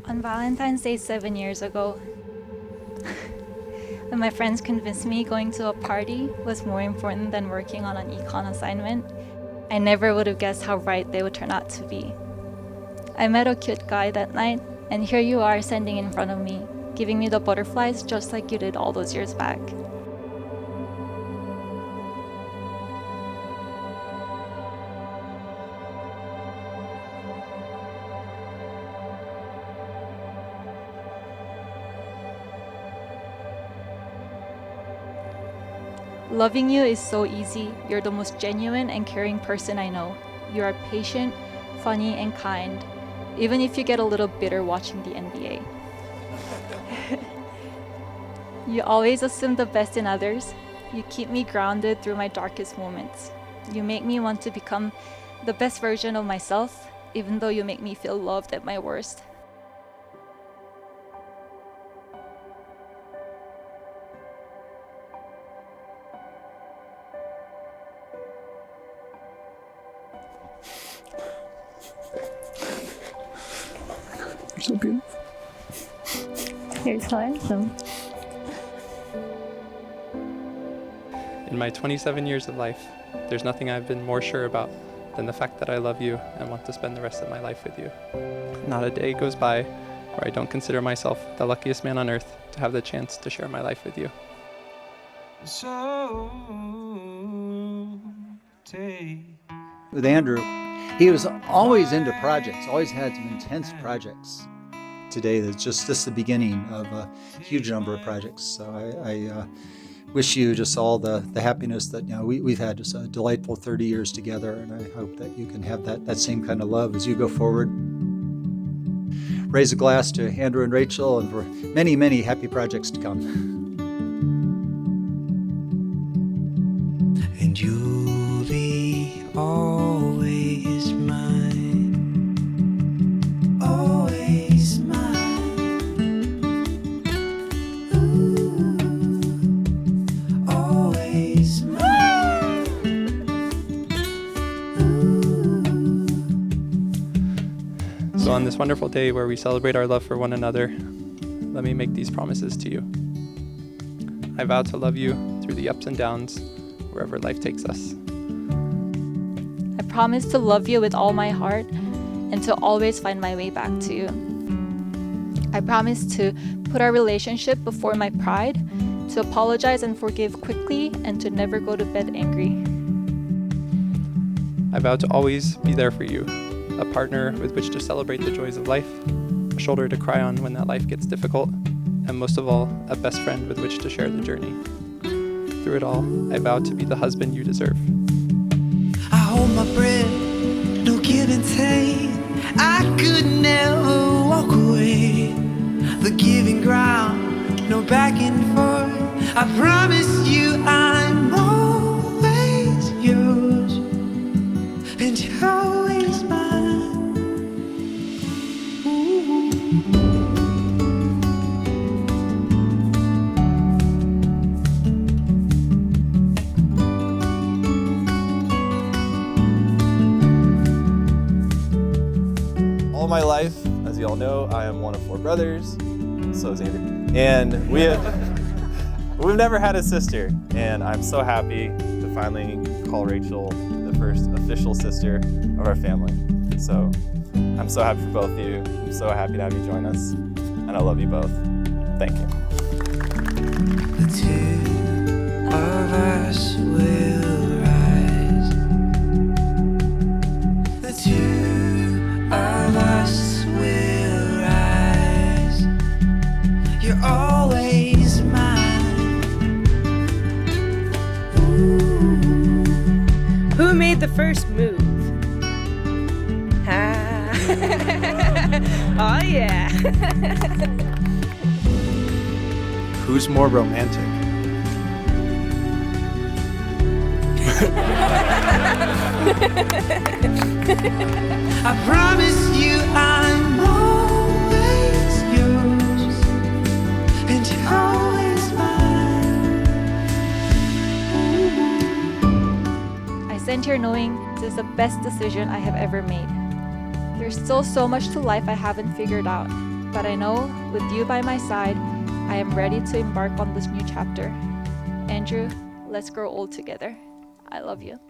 On Valentine's Day 7 years ago, when my friends convinced me going to a party was more important than working on an econ assignment, I never would have guessed how right they would turn out to be. I met a cute guy that night, and here you are standing in front of me, giving me the butterflies just like you did all those years back. Loving you is so easy. You're the most genuine and caring person I know. You are patient, funny, and kind, even if you get a little bitter watching the NBA. You always assume the best in others. You keep me grounded through my darkest moments. You make me want to become the best version of myself, even though you make me feel loved at my worst. You're so beautiful. You're so handsome. In my 27 years of life, there's nothing I've been more sure about than the fact that I love you and want to spend the rest of my life with you. Not a day goes by where I don't consider myself the luckiest man on earth to have the chance to share my life with you. With Andrew, he was always into projects, always had some intense projects. Today, that's just the beginning of a huge number of projects. So I wish you just all the happiness that we've had just a delightful 30 years together, and I hope that you can have that same kind of love as you go forward. Raise a glass to Andrew and Rachel, and for many, many happy projects to come. And you'll be always mine, always mine. Ooh, always mine. Ooh. So on this wonderful day where we celebrate our love for one another, let me make these promises to you. I vow to love you through the ups and downs, wherever life takes us. I promise to love you with all my heart and to always find my way back to you. I promise to put our relationship before my pride, to apologize and forgive quickly, and to never go to bed angry. I vow to always be there for you, a partner with which to celebrate the joys of life, a shoulder to cry on when that life gets difficult, and most of all, a best friend with which to share the journey. Through it all, I vow to be the husband you deserve. I hold my breath, no give and take. I could never walk away. The giving ground, no back and forth. I promise you I'm always yours, and you're always mine. Ooh. All my life, as you all know, I am one of 4 brothers. So is Andrew. And we've never had a sister. And I'm so happy to finally call Rachel the first official sister of our family. So I'm so happy for both of you. I'm so happy to have you join us. And I love you both. Thank you. The two of us will rise. The two of us will rise. You're always mine. Ooh. Who made the first move? Oh yeah. Who's more romantic? I promise you I'm always yours, and you're always mine. I sent here knowing this is the best decision I have ever made. There's still so much to life I haven't figured out. But I know with you by my side, I am ready to embark on this new chapter. Andrew, let's grow old together. I love you.